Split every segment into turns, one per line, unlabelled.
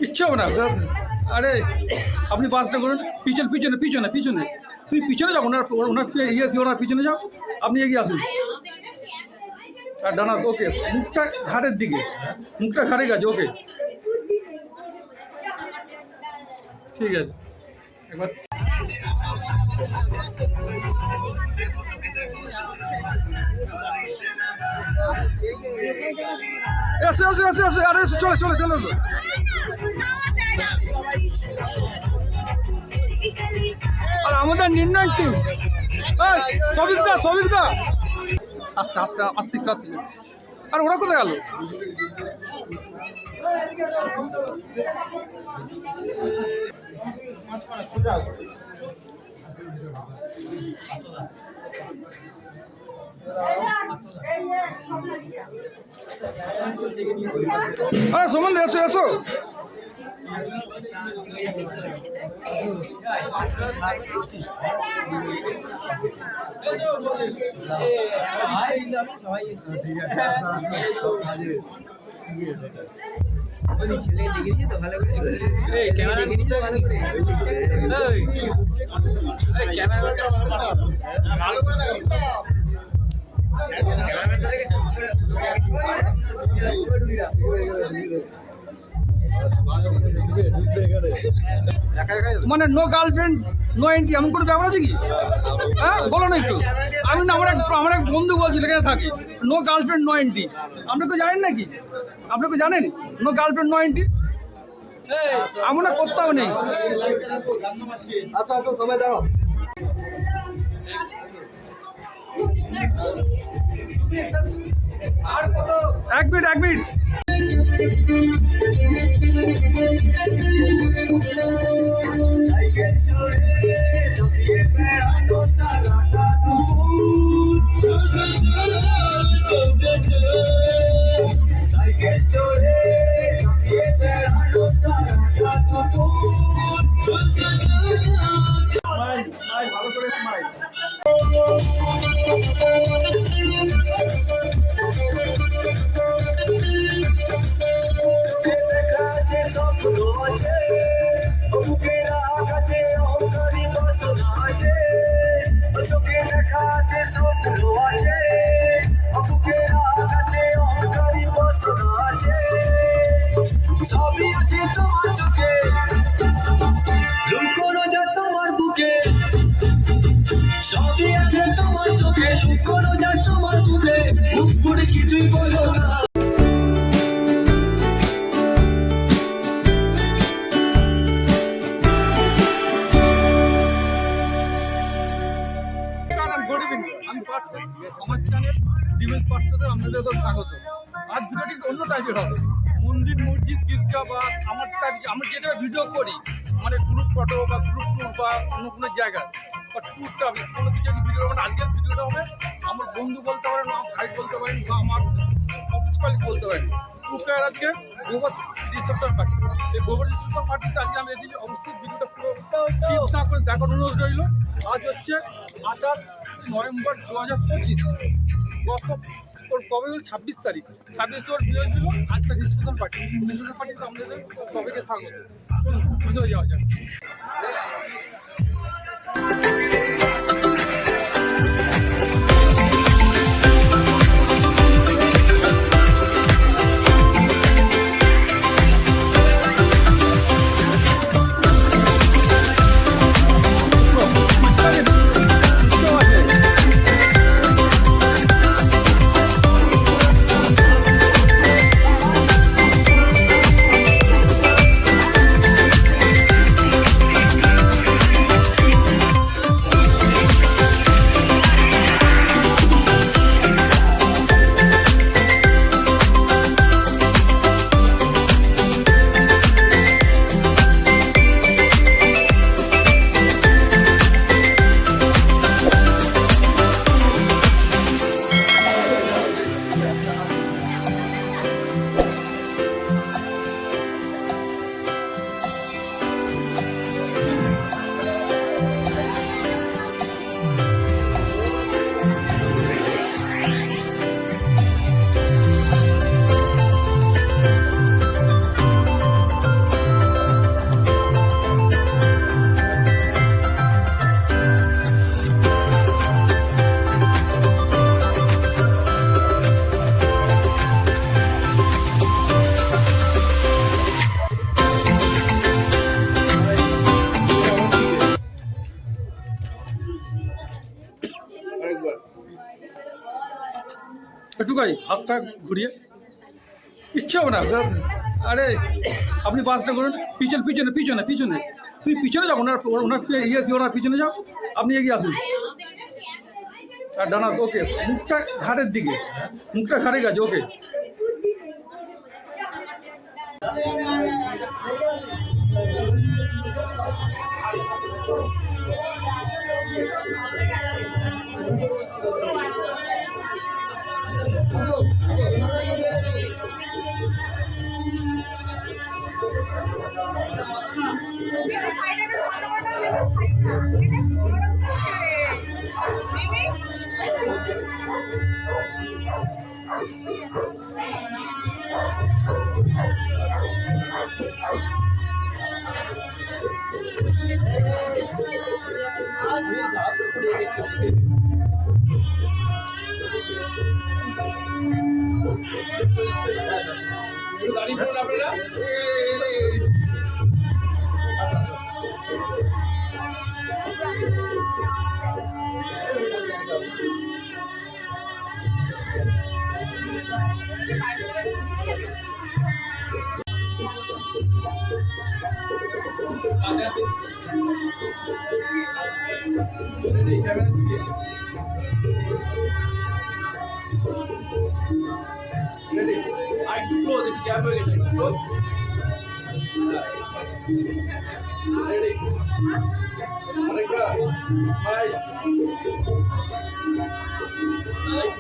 ইচ্ছা হবে না। আরে আপনি বাসটা করুন, পিছনে পিছনে পিছনে পিছনে, তুই পিছনে যাও, ওনার ওনার ইয়ে ওনার পিছনে যাও, আপনি এগিয়ে আসুন। আর ডানা ওকে, মুখটা ঘাটের দিকে, মুখটা ঘাটে গেছে, ওকে ঠিক আছে। একবার এসো এসো এসো এসো, আরে এসো, চলে চলে চলে এসো। আর আমাদের নির্ণয় টিম, সবিকদা সবিকদা, আচ্ছা আচ্ছা আস্তে আস্তে। আর ওরা কোথায় গেল? আরে সুমন এসো এসো।
ছেলে দেখে নিয়েছি তো ভালো করে, ক্যামেরা দেখে নিয়েছি ভালো করে, ক্যামেরাটা ভালো করে
মানে নো গার্লফ্রেন্ড নো এন্ট্রি, এমন কোনো ব্যাপার আছে কি? হ্যাঁ বলো না একটু। আমি না, আমার এক বন্ধু বলছিল এখানে থাকে, নো গার্লফ্রেন্ড নো এন্ট্রি। আপনি তো জানেন নাকি? আপনি তো জানেন নো গার্লফ্রেন্ড নো এন্ট্রি? এমন কোথাও নেই।
আচ্ছা আচ্ছা, সময় দাও।
এক মিনিট এক মিনিট। ভালো করে স্মাইল।
চোখে দেখা যে স্বপ্ন আছে, বুকের কাছে অহংকারী বাসনা আছে, সবই আছে তোমার চোখে, লুকোনো যা তোমার বুকে, সবই আছে তোমার চোখে, লুকোনো যা তোমার বুকে, মুখ করে কিছুই বলো না।
আমার চ্যানেল ডিমেল পাঠতে আপনাদের সব স্বাগত। আজ ভিডিওটি অন্য টাইপের হবে, মন্দির মসজিদ গির্জা বা আমার আমরা যেটা ভিডিও করি, মানে গ্রুপ ফটো বা গ্রুপ ট্যুর বা অন্য কোনো জায়গায় বা ট্যুরটা হবে, কোনো কিছু ভিডিও মানে আজকের ভিডিওটা হবে আমার বন্ধু বলতে পারেন, আমার ভাই বলতে পারেন, বা আমার অফিস কলিগ বলতে পারেন। ট্যুরটা আজকে গোবর রিসেপশন পার্টি। এই গোবর রিসেপশন পার্টিতে আজকে আমি এসেছি, অবশ্যই ভিডিওটা পুরো টিপস না করে দেখার অনুরোধ রইল। আজ হচ্ছে 28 নভেম্বর 2025। কবে হল 26 তারিখ, 26 ওর বিয়ে ছিল, আজকে রিসেপশন পার্টি। রিসেপশন পার্টিতে আমাদের সবাইকে স্বাগত। ভিডিও যাওয়া যাক। ঢুকাই হাতটা ঘুরিয়ে ইচ্ছে হবে না আরে আপনি বাসটা করুন পিছনে পিছনে পিছনে পিছনে তুই পিছনে যাবো ওনার ওনার ওনার পিছনে যাও আপনি এগিয়ে আসুন আর ডানা ওকে মুখটা ঘাটের দিকে মুখটা ঘাটের কাছে ওকে দাঁড়িয়ে পড়ুন আপনারা একটু ক্লোজ একটু গ্যাপ হয়ে গেছে ক্লোজ আরেকটা ভাই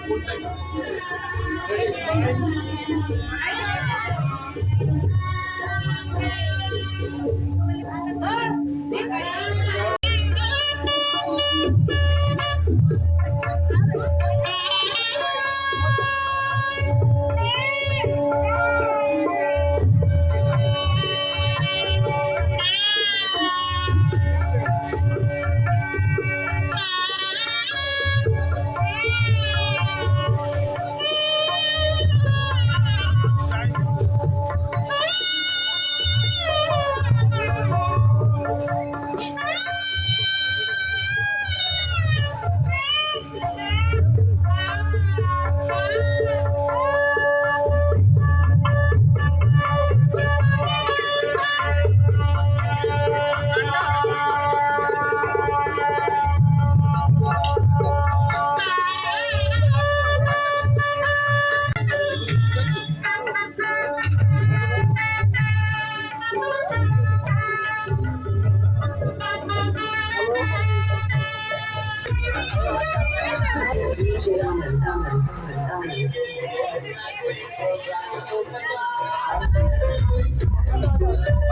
ফোনটা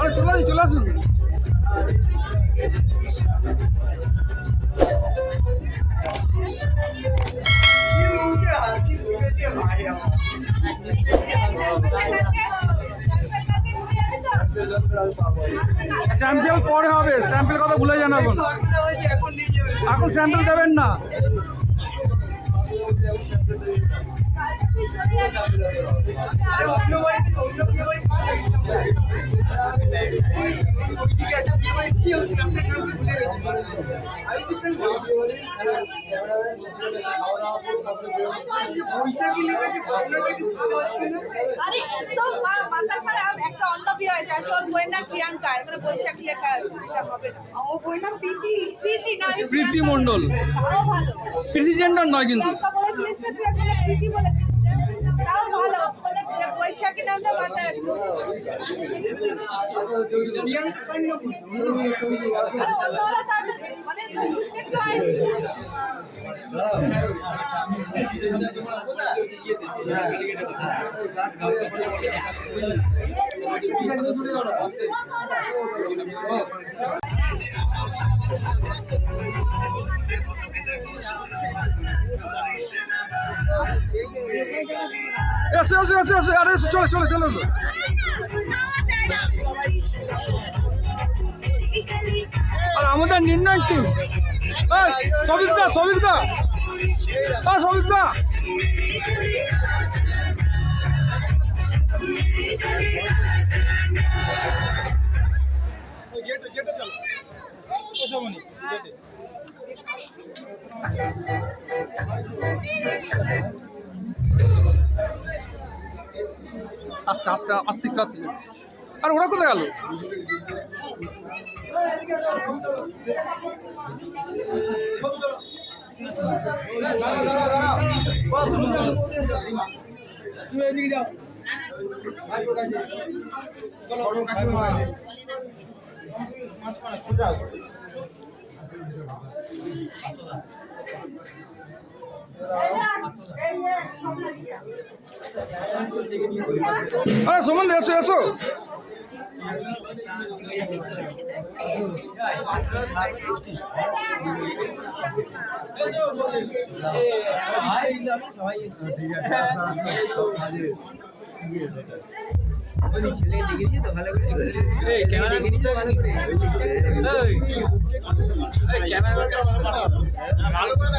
আরে চলে আসুন স্যাম্পল পরে হবে স্যাম্পল কথা ভুলে যান এখন স্যাম্পল দেবেন না প্রীতি মণ্ডল প্রীতি জেন্ডার নয় কিন্তু
বৈশাখী নামটা মাথায় আছে মানে মিস্টেক তো হয়
এসো এসো এসো এসো আরে এসো চলে চলে চলে এসো আর আমাদের নির্ণয় টিম সবিকদা সবিকদা সবিকদা গেটে চলো কোথাও গেটে আসছে আসছে আসছে একটু আসছে। আর ওরা কোথায় গেল?
তুমি এদিকে যাও
আরে সুমন এসো এসো।
ছেলে দেখে নিয়েছে তো ভালো করে এই ক্যামেরা দেখে নিয়েছে ভালো করে এই ক্যামেরা ভালো করে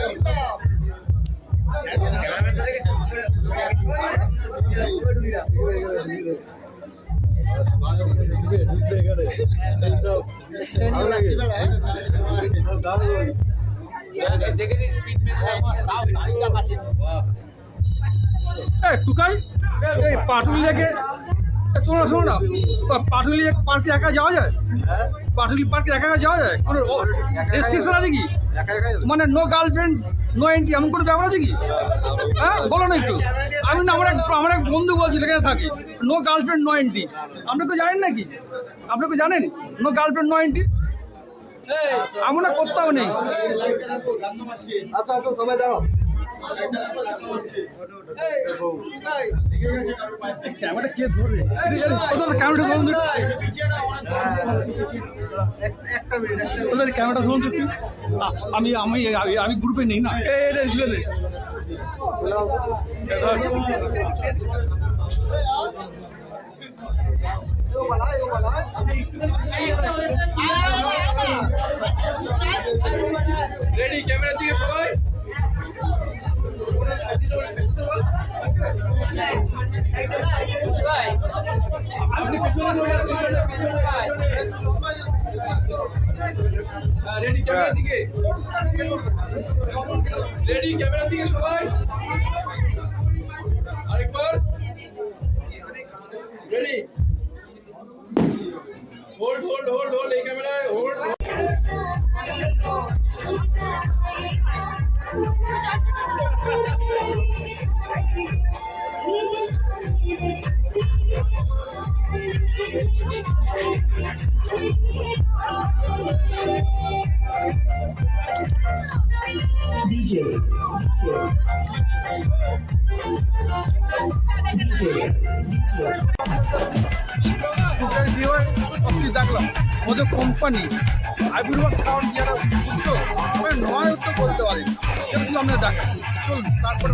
টুকাই এই পাটুলিয়াকে শোনো শোনো না, পাটুলিয়া পার্কে একা যাওয়া যায়? পাটুলি পার্কে একা একা যাওয়া যায়? কোনো রেস্ট্রিকশন আছে কি? মানে নো গার্লফ্রেন্ড নো এন্ট্রি এমন কোনো ব্যাপার আছে কি? হ্যাঁ বলো না একটু। আমি না আমার এক বন্ধু বলছি এখানে থাকি, নো গার্লফ্রেন্ড নো এন্ট্রি। আপনি তো জানেন নাকি? আপনি তো জানেন নো গার্লফ্রেন্ড নো এন্ট্রি? এমন কোথাও নেই।
আচ্ছা আচ্ছা সবাই দাঁড়াও।
ক্যামেরা কে ধরবে? ক্যামেরাটা ধরুন, ক্যামেরাটা ধরুন একটু। আমি আমি আমি গ্রুপে নেই না, এটা ঝুলে দে।
রেডি ক্যামেরার দিকে সবাই রেডি ক্যামেরার দিকে রেডি ক্যামেরার দিকে সবাই আরেকবার ready hold hold hold hold এই ক্যামেরায় হোল্ড
দেখলাম ওদের কোম্পানি আবির্ভাব খাওয়ার যারা বুঝতো নয় তো বলতে পারে, সেগুলো আমরা দেখা চলুন তারপরে।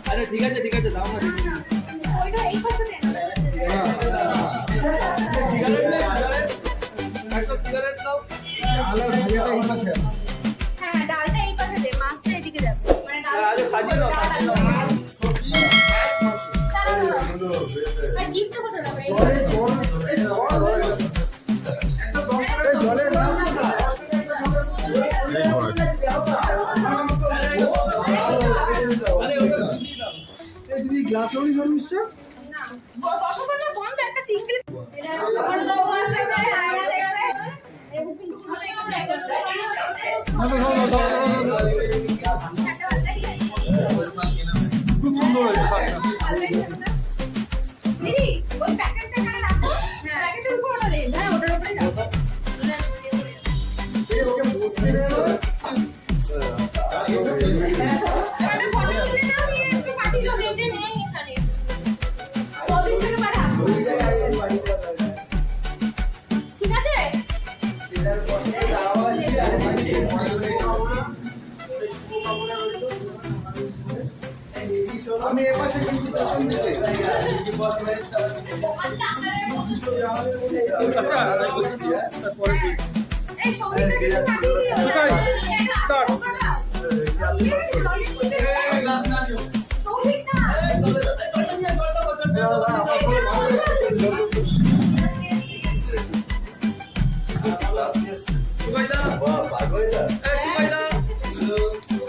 আরে ঠিক আছে দাও না
ওইটা এই পাশে দেন।
সিগারেট নে একটা সিগারেট দাও আলার ভাজাটা এই পাশে
হ্যাঁ ডালটা এই পাশে দে, মাছটা এদিকে যাবে। মানে ডাল
আগে সাজিয়ে দাও
আর গিফট কোথায় যাবে?
জলের নাম দিদি গ্লাস ওই মিস্টার
না দশকর না বন্ধ একটা সিঙ্গেল এটা বড় দাও আছে আয়না দেখবে এই হুকুমটুকু মতো একটু
খুব সুন্দর হয়েছে।
দিদি ওই প্যাকেটটা এখানে রাখো, প্যাকেটের উপর ওটা দে, হ্যাঁ ওটার উপরে রাখো।
ওকে বসতে দেবে
একটা ফটো তুলে নাও, নিয়ে একটু পাঠিয়ে দাও, নিচে নেই এখানে সবই থেকে পাঠা। ঠিক আছে
আমি এ পাশে কিন্তু
এই সবইটা কিন্তু পাঠিয়ে দিও।
কোথায়? Start.
সৌভিক না
সুবাইদা
ভাগোইদা
এই সুবাইদা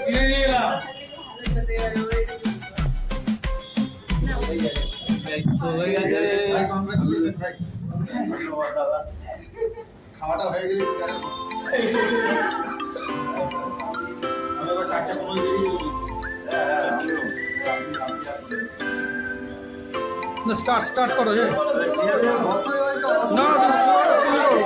নিয়ে এলাম
ধন্যবাদ দাদা। খাওয়াটা হয়ে গেলে আমি এবার 4টা 15 বেরিয়ে যাবো। হ্যাঁ আমিও।
না স্টার্ট করো
ঠিক আছে বসো এবার তো বসো।
না তুমি করো।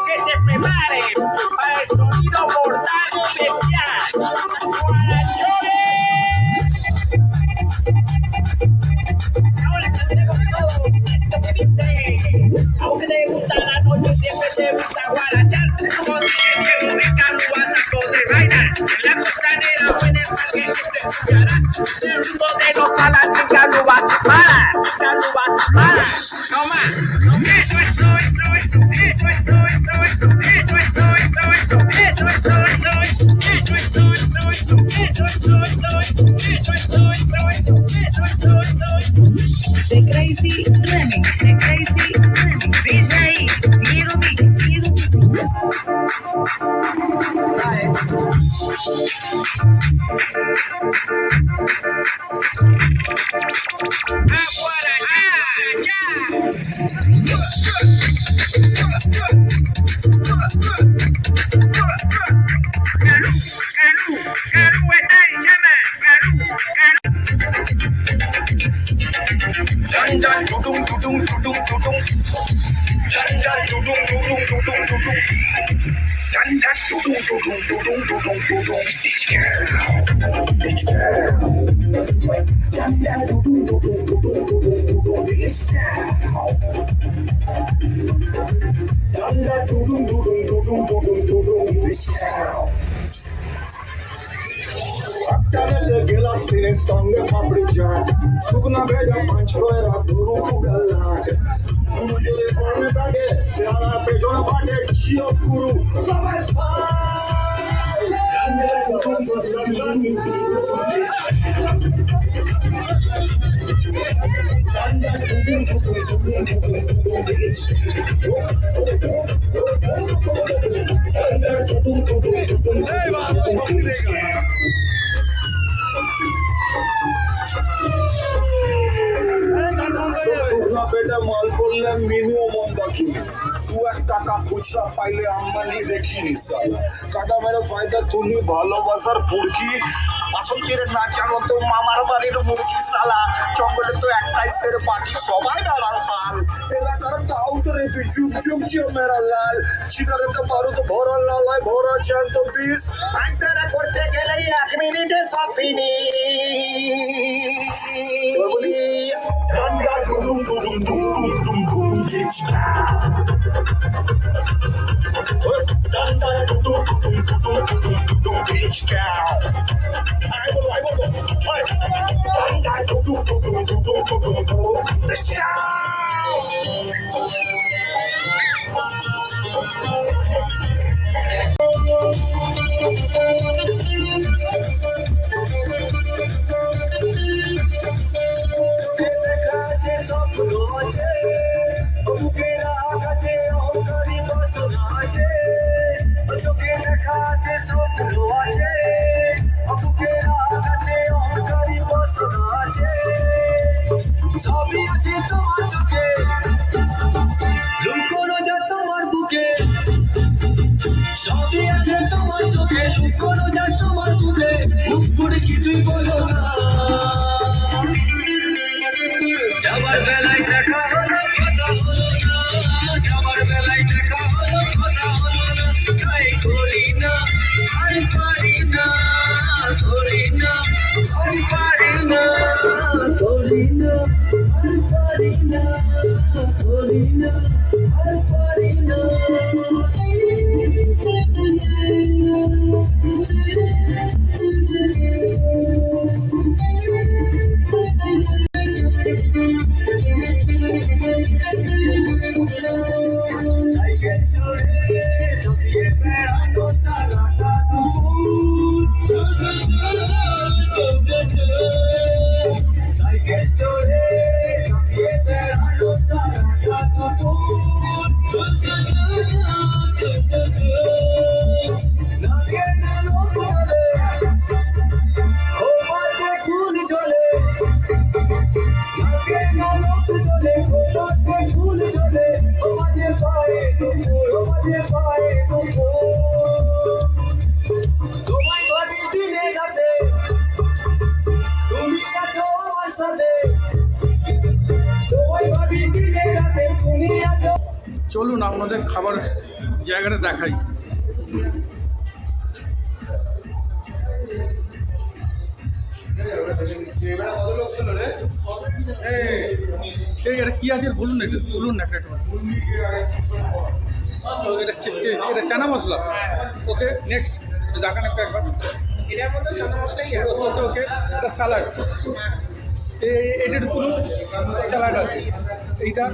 Que se prepare para el sonido mortal y bestial. Ahora tenemos todo esto que dice. Aunque te gusta la noche, siempre te gusta guarachar. Como dije que nunca no vas a poder bailar. La costanera o en el parque que te escucharás. El ritmo de los alas nunca lo vas a parar. Nunca lo vas a parar. No más. Eso, eso, eso, eso, eso, eso, eso, eso, eso, eso, eso, eso, eso, eso, eso, eso,
The Crazy Remix, The Crazy Remix. DJ Diego Mix, Diego Mix.
গেলাস ফিরের সঙ্গে পাপড়ি চাট শুকনা ভেজা পাঁচ কয়রা গরু কুড়ালাট গুরু যদি ফর্মে থাকে সেরা পেছনে পাটে চিও গুরু সবাই শুকনা পেটে মাল পড়লে মিনিও মন্দাকি 2-1 টাকা খুচরা পাইলে আম্বানি দেখিনি সালা কাটা মেরে ফায়দা তুলি ভালোবাসার পুরকি বাসন্তীর না জানো তো মামার বাড়ির মুরগি সালা জঙ্গলে তো একটাই সের বাকি সবাই বেড়ার পাল এলাকার দাউদ রে তুই যুগ যুগ যে মেরা লাল চিকারেতে বারুদ ভরা লালায় ভরা জ্যান্ত বিষ আইতারা করতে গেলে 1 মিনিটে সব finish Danda dum dum dum dum dum dum chica. Danda dum dum dum dum dum dum chica. I will. Danda dum dum dum dum chica. স্বপ্ন আছে বুকের আকাশে অন্তরি বাসনা আছে চোখে দেখা আছে স্বপ্ন আছে বুকের আকাশে অন্তরি বাসনা আছে সবই আছে তোমার চোখে লুকোনো যা তোমার বুকে সবই আছে তোমার চোখে লুকোনো যা তোমার বুকে মুখ করে কিছুই বলো না যাবার বেলায় দেখা হলো কথা হলো না যাবার বেলায় দেখা হলো কথা হলো না তাই করি না আর পারি না ধরি না আর পারি না ধরি না আর পারি না ধরি না আর পারি না
চলুন আপনাদের খাবার জায়গাটা দেখাই। এটা কি আছে বলুন না, বলুন না একটা। এটা চানা মশলা। ওকে নেক্সট দেখান একটা একবার।
এটার মধ্যে চানা মশলাই আছে।
ওকে ওকে এটা স্যালাড। এটা একটু তুলুন, স্যালাড আছে। এইটা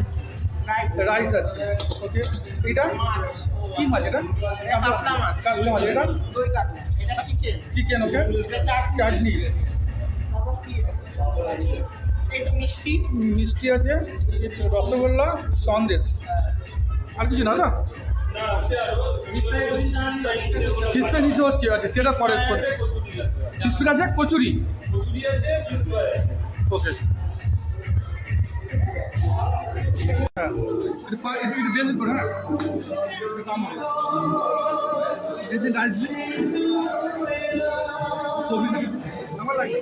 রাইস আছে। ওকে এইটা
মাছ।
কি মাছ এটা?
কাতলা মাছ।
কাতলা মাছ। এটা
দই কাতলা। এটা চিকেন।
চিকেন। ওকে
এটা চাটনি। এই তো মিষ্টি।
মিষ্টি আছে, রসগোল্লা, সন্দেশ। আর কিছু না? ফিশ ফ্রাই নিচে হচ্ছে, আচ্ছা সেটা পরে। ফিশ ফ্রাই আছে, কচুরি আছে। ওকে হ্যাঁ একটু বেশি করে। হ্যাঁ যেদিন আসবে ছবি আমার লাগে।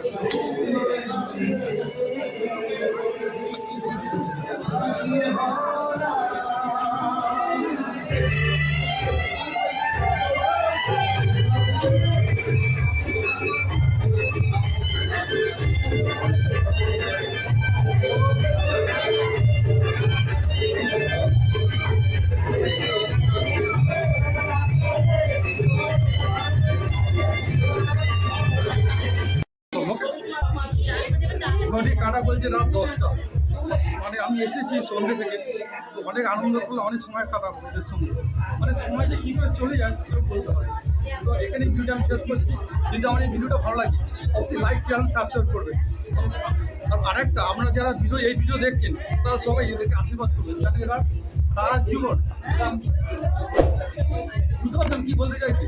ঘড়ি কাটা বলছে রাত 10টা। মানে আমি এসেছি সন্ধ্যে থেকে, তো অনেক আনন্দ করলে অনেক সময় কাটাবো এদের সঙ্গে। মানে সময় যে কী করে চলে যায় কেউ বলতে হয়। তো এখানে ভিডিওটা আমি শেষ করছি। যদি আমার এই ভিডিওটা ভালো লাগে অবশ্যই লাইক শেয়ার সাবস্ক্রাইব করবে। আর আরেকটা, আপনারা যারা এই ভিডিও দেখছেন তারা সবাই এদেরকে আশীর্বাদ করবেন, যাতে এরা সারা জীবন, বুঝতে পারছেন কী বলতে চাইছি?